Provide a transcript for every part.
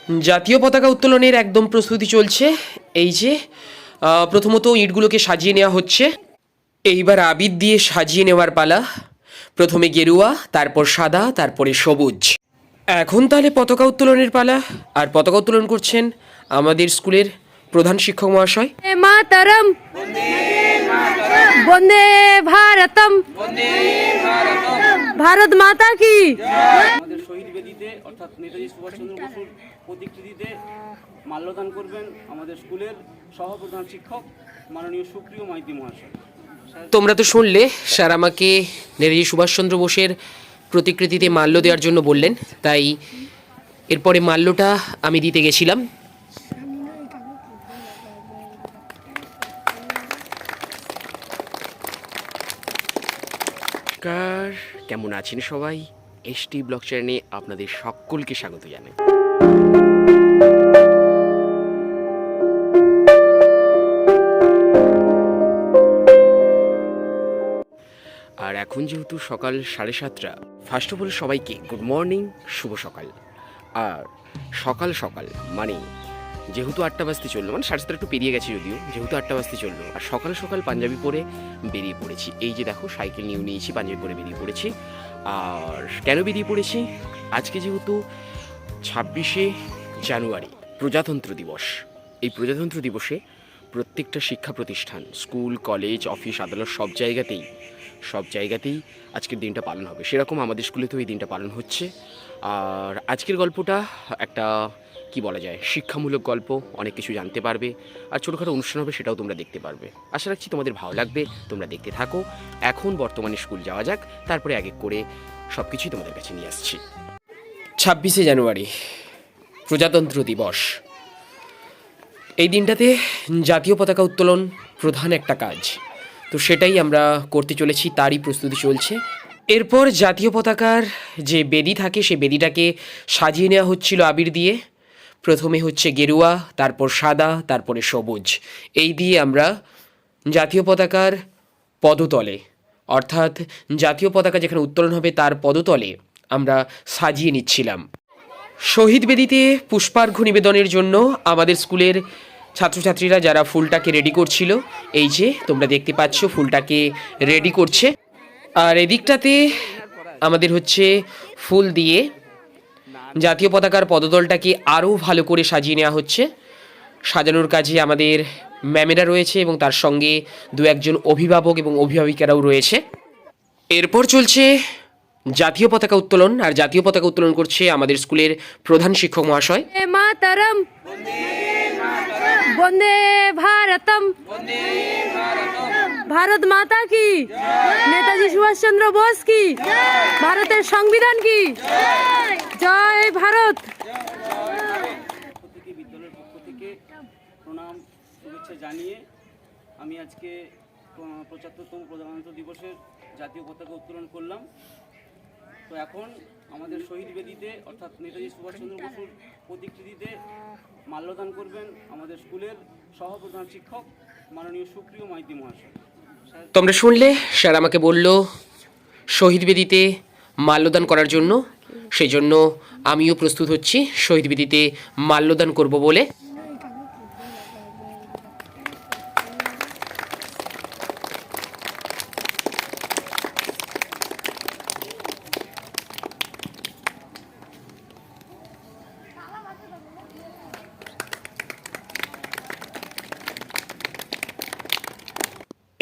জাতীয় পতাকা উত্তোলনের একদম প্রস্তুতি চলছে। এই যে প্রথমত ইটগুলোকে সাজিয়ে নেওয়া হচ্ছে, এইবার আবির দিয়ে সাজিয়ে নেওয়ার পালা। প্রথমে গেরুয়া, তারপর সাদা, তারপরে সবুজ। এখন তাহলে পতাকা উত্তোলনের পালা। আর পতাকা উত্তোলন করছেন আমাদের স্কুলের প্রধান শিক্ষক মহাশয়। মাতরম, বন্দে ভারতম, ভারত মাতা কি। আমাদের শহীদ বেদিতে অর্থাৎ নেতাজি সুভাষচন্দ্র বসুর প্রতিকৃতিতে মাল্যদান করবেন আমাদের স্কুলের সহপ্রধান শিক্ষক মাননীয় সুপ্রিয় মাইতি মহাশয়। তোমরা তো শুনলে, স্যার আমাকে নেতাজি সুভাষচন্দ্র বোসের প্রতিকৃতিতে মাল্য দেওয়ার জন্য বললেন, তাই এরপরে মাল্যটা আমি দিতে গেছিলাম। কেমন আছেন সবাই? এসটি ব্লগ চ্যানেলে আপনাদের সকলকে স্বাগত জানাই। আর এখন যেহেতু সকাল 7:30, ফার্স্ট অফ অল সবাইকে গুড মর্নিং, শুভ সকাল। আর সকাল সকাল মানে যেহেতু 8টা বাজতে চললো, মানে 7:30 একটু পেরিয়ে গেছে যদিও, যেহেতু 8টা বাজতে চললো, আর সকাল সকাল পাঞ্জাবি পরে বেরিয়ে পড়েছি। এই যে দেখো, সাইকেল নিয়েছি, পাঞ্জাবি পরে বেরিয়ে পড়েছি। আর কেন বেরিয়ে পড়েছি? আজকে যেহেতু 26শে জানুয়ারি প্রজাতন্ত্র দিবস। এই প্রজাতন্ত্র দিবসে প্রত্যেকটা শিক্ষা প্রতিষ্ঠান, স্কুল, কলেজ, অফিস, আদালত সব জায়গাতেই আজকের দিনটা পালন হবে। সেরকম আমাদের স্কুলেতেও এই দিনটা পালন হচ্ছে। আর আজকের গল্পটা একটা কি বলা যায়, শিক্ষামূলক গল্প, অনেক কিছু জানতে পারবে। আর ছোটোখাটো অনুষ্ঠান হবে, সেটাও তোমরা দেখতে পারবে। আশা রাখছি তোমাদের ভালো লাগবে, তোমরা দেখতে থাকো। এখন বর্তমানে স্কুল যাওয়া যাক, তারপরে এক এক করে সব কিছুই তোমাদের কাছে নিয়ে আসছি। 26শে জানুয়ারি প্রজাতন্ত্র দিবস। এই দিনটাতে জাতীয় পতাকা উত্তোলন প্রধান একটা কাজ, তো সেটাই আমরা করতে চলেছি, তারই প্রস্তুতি চলছে। এরপর জাতীয় পতাকার যে বেদি থাকে, সেই বেদিটাকে সাজিয়ে নেওয়া হচ্ছিল আবির দিয়ে। প্রথমে হচ্ছে গেরুয়া, তারপর সাদা, তারপরে সবুজ। এই দিয়ে আমরা জাতীয় পতাকার পদতলে, অর্থাৎ জাতীয় পতাকা যেখানে উত্তোলন হবে তার পদতলে আমরা সাজিয়ে নিচ্ছিলাম। শহীদ বেদিতে পুষ্পার্ঘ্য নিবেদনের জন্য আমাদের স্কুলের ছাত্রছাত্রীরা যারা ফুলটাকে রেডি করছিল, এই যে তোমরা দেখতে পাচ্ছ ফুলটাকে রেডি করছে। আর এদিকটাতে আমাদের হচ্ছে ফুল দিয়ে জাতীয় পতাকার পদতলটাকে আরও ভালো করে সাজিয়ে নেওয়া হচ্ছে। সাজানোর কাজে আমাদের ম্যামেরা রয়েছে এবং তার সঙ্গে দু একজন অভিভাবক এবং অভিভাবিকারাও রয়েছে। এরপর চলছে জাতীয় পতাকা উত্তোলন। আর জাতীয় পতাকা উত্তোলন করছে আমাদের স্কুলের প্রধান শিক্ষক মহাশয়। মাতরম, বন্দে ভারতম, ভারত মাতা কি, নেতাজি সুভাষচন্দ্র বোস কি, ভারতের সংবিধান কি, জয় ভারত। বিদ্যালয়ের পক্ষ থেকে প্রণাম, শুভেচ্ছা জানিয়ে আমি আজকে 75তম প্রজাতন্ত্র দিবসের জাতীয় পতাকা উত্তোলন করলাম। তো এখন আমাদের শহীদ বেদিতে অর্থাৎ নেতাজি সুভাষচন্দ্র বসুর প্রতিকৃতিতে মাল্যদান করবেন আমাদের স্কুলের সহপ্রধান শিক্ষক মাননীয় সুপ্রিয় মাইতি মহাশয়। তোমরা শুনলে, স্যার আমাকে বলল শহীদ বেদিতে মাল্যদান করার জন্য, সেই জন্য আমিও প্রস্তুত হচ্ছি শহীদ বেদিতে মাল্যদান করব বলে।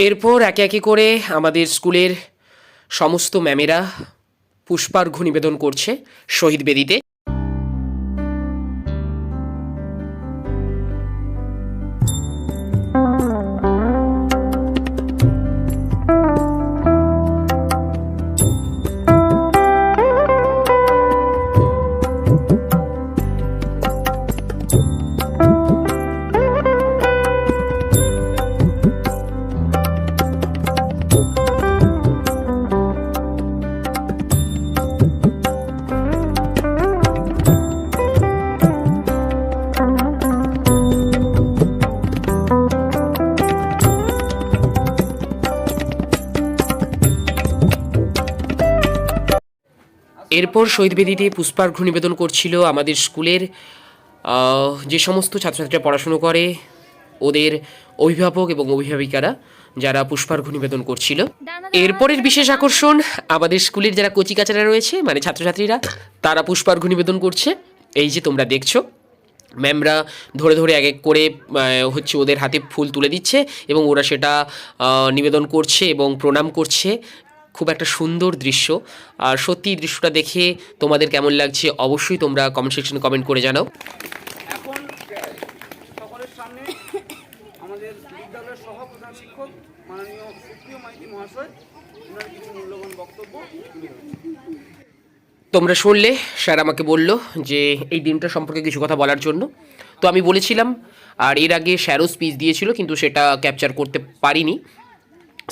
এরপর একে একে করে আমাদের স্কুলের সমস্ত ম্যামেরা পুষ্পার্ঘ্য নিবেদন করছে শহীদ বেদিতে। এরপর শহীদ বেদিতে পুষ্পার্ঘ্য নিবেদন করছিল আমাদের স্কুলের যে সমস্ত ছাত্রছাত্রীরা পড়াশুনো করে ওদের অভিভাবক এবং অভিভাবিকারা যারা পুষ্পার্ঘ্য নিবেদন করছিল। এরপরের বিশেষ আকর্ষণ আমাদের স্কুলের যারা কচিকাচারা রয়েছে মানে ছাত্রছাত্রীরা, তারা পুষ্পার্ঘ্য নিবেদন করছে। এই যে তোমরা দেখছো, ম্যামরা ধরে ধরে এক এক করে হচ্ছে ওদের হাতে ফুল তুলে দিচ্ছে এবং ওরা সেটা নিবেদন করছে এবং প্রণাম করছে। খুব একটা সুন্দর দৃশ্য। আর সত্যি এই দৃশ্যটা দেখে তোমাদের কেমন লাগছে অবশ্যই তোমরা কমেন্ট সেকশনে কমেন্ট করে জানাও। এখন সকলের সামনে আমাদের বিদ্যালয়ের সহপ্রধান শিক্ষক মাননীয় সুপ্রিয় মাইতি মহাশয় ওনার কিছু মূল্যবান বক্তব্য তুলে ধরছেন। তোমরা শুনলে, স্যার আমাকে বলল যে এই দিনটা সম্পর্কে কিছু কথা বলার জন্য। তো আমি বলেছিলাম, আর এর আগে স্যারও স্পিচ দিয়েছিল কিন্তু সেটা ক্যাপচার করতে পারিনি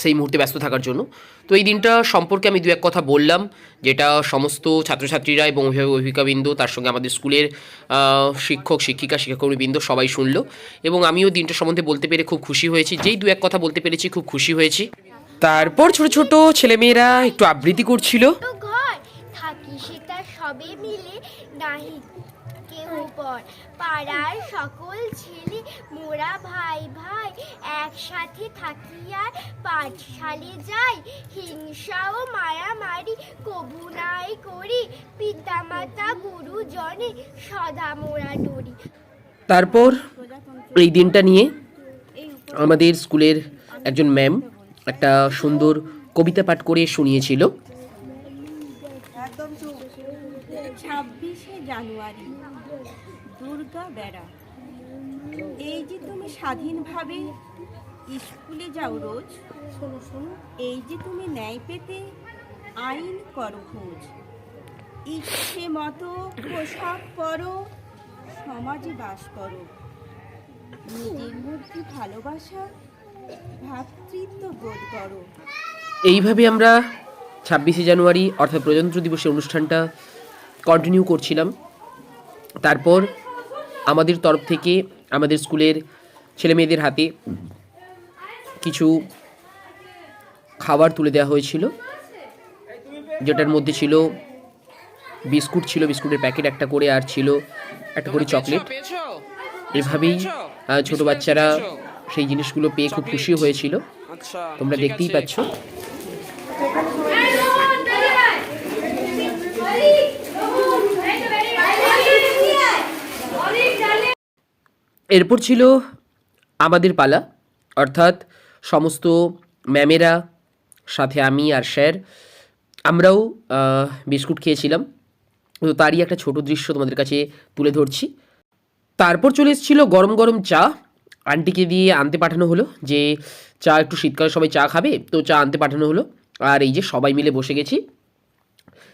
সেই মুহূর্তে ব্যস্ত থাকার জন্য। তো এই দিনটা সম্পর্কে আমি দু এক কথা বললাম, যেটা সমস্ত ছাত্রছাত্রীরা এবং অভিভাবক অভিভাবিকাবৃন্দ, তার সঙ্গে আমাদের স্কুলের শিক্ষক শিক্ষিকা শিক্ষাকর্মীবৃন্দ সবাই শুনলো এবং আমিও দিনটা সম্বন্ধে বলতে পেরে খুব খুশি হয়েছি। যেই দু এক কথা বলতে পেরেছি খুব খুশি হয়েছি। তারপর ছোট ছোট ছেলেমেয়েরা একটু আবৃত্তি করছিল। ঘর থাকি সেটা সবে মিলে নাহি কেউ পর পাড়ার সকল ছেলে মোরা ভাই ভাই একসাথে থাকি আর পাঠশালে যাই হিংসা ও মারামারি কবু নাই করি পিতামাতা গুরুজনে সদা মোরা ডরি। তারপর এই দিনটা নিয়ে আমাদের স্কুলের একজন ম্যাম একটা সুন্দর কবিতা পাঠ করে শুনিয়েছিল। 26শে জানুয়ারি দুর্গা বেড়া। এই যে তুমি স্বাধীনভাবে স্কুলে যাও রোজ, এই যে তুমি ন্যায় পেতে আইন করো খোঁজ, ইচ্ছে মতো পোশাক পরো, সমাজে বাস করো, নিজের মধ্যে ভালোবাসা ভ্রাতৃত্ব বোধ করো। এইভাবে আমরা 26শে জানুয়ারি অর্থাৎ প্রজাতন্ত্র দিবসের অনুষ্ঠানটা কন্টিনিউ করছিলাম। তারপর আমাদের তরফ থেকে আমাদের স্কুলের ছেলেমেয়েদের হাতে কিছু খাবার তুলে দেওয়া হয়েছিল, যেটার মধ্যে ছিল বিস্কুট, ছিল বিস্কুটের প্যাকেট একটা করে, আর ছিল একটা করে চকলেট। এভাবেই ছোট বাচ্চারা সেই জিনিসগুলো পেয়ে খুব খুশি হয়েছিল। তোমরা দেখতেই পাচ্ছ। এরপর ছিল আমাদের পালা, অর্থাৎ সমস্ত ম্যামেরা সাথে আমি আর স্যার আমরাও বিস্কুট খেয়েছিলাম। তো তারই একটা ছোট দৃশ্য তোমাদের কাছে তুলে ধরছি। তারপর চলে এসেছিলো গরম গরম চা। আন্টিকে দিয়ে আনতে পাঠানো হলো যে চা, একটু শীতকালে সবাই চা খাবে, তো চা আনতে পাঠানো হলো। আর এই যে সবাই মিলে বসে গেছি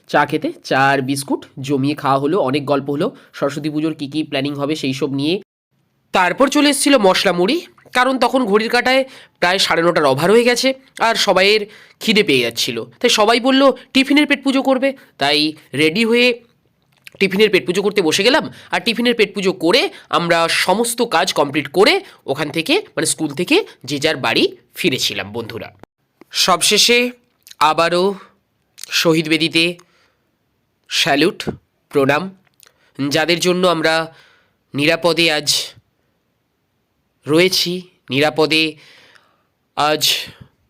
চা খেতে। চা আর বিস্কুট জমিয়ে খাওয়া হলো, অনেক গল্প হলো সরস্বতী পুজোর কী কী প্ল্যানিং হবে সেই সব নিয়ে। তারপর চলে এসেছিলো মশলা মুড়ি, কারণ তখন ঘড়ির কাঁটায় প্রায় 9:30 ওভার হয়ে গেছে আর সবাইয়ের খিদে পেয়ে যাচ্ছিলো। তাই সবাই বলল টিফিনের পেট পুজো করবে, তাই রেডি হয়ে টিফিনের পেট পুজো করতে বসে গেলাম। আর টিফিনের পেট পুজো করে আমরা সমস্ত কাজ কমপ্লিট করে ওখান থেকে মানে স্কুল থেকে যে যার বাড়ি ফিরেছিলাম বন্ধুরা। সবশেষে আবারও শহীদ বেদিতে স্যালুট, প্রণাম, যাদের জন্য আমরা নিরাপদে আজ রয়েছি, নিরাপদে আজ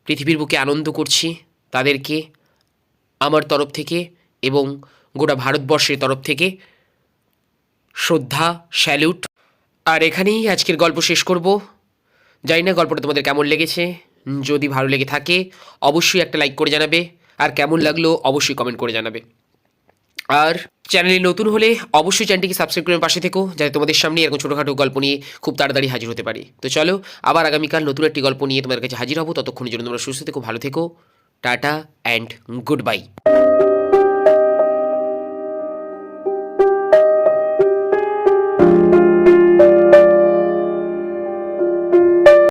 পৃথিবীর বুকে আনন্দ করছি, তাদেরকে আমার তরফ থেকে এবং গোটা ভারতবর্ষের তরফ থেকে শ্রদ্ধা, স্যালুট। আর এখানেই আজকের গল্প শেষ করব। জানি না গল্পটা তোমাদের কেমন লেগেছে। যদি ভালো লেগে থাকে অবশ্যই একটা লাইক করে জানাবে, আর কেমন লাগলো অবশ্যই কমেন্ট করে জানাবে। আর চ্যানেলে নতুন হলে অবশ্যই চ্যানেলটিকে সাবস্ক্রাইব করে পাশে থেকো, যাতে তোমাদের সামনে এরকম ছোটোখাটো গল্প নিয়ে খুব তাড়াতাড়ি হাজির হতে পারি। তো চলো আবার আগামীকাল নতুন একটি গল্প নিয়ে তোমাদের কাছে হাজির হবো। ততক্ষণের জন্য তোমরা সুস্থ থেকো, ভালো থেকো। Tata and good bye.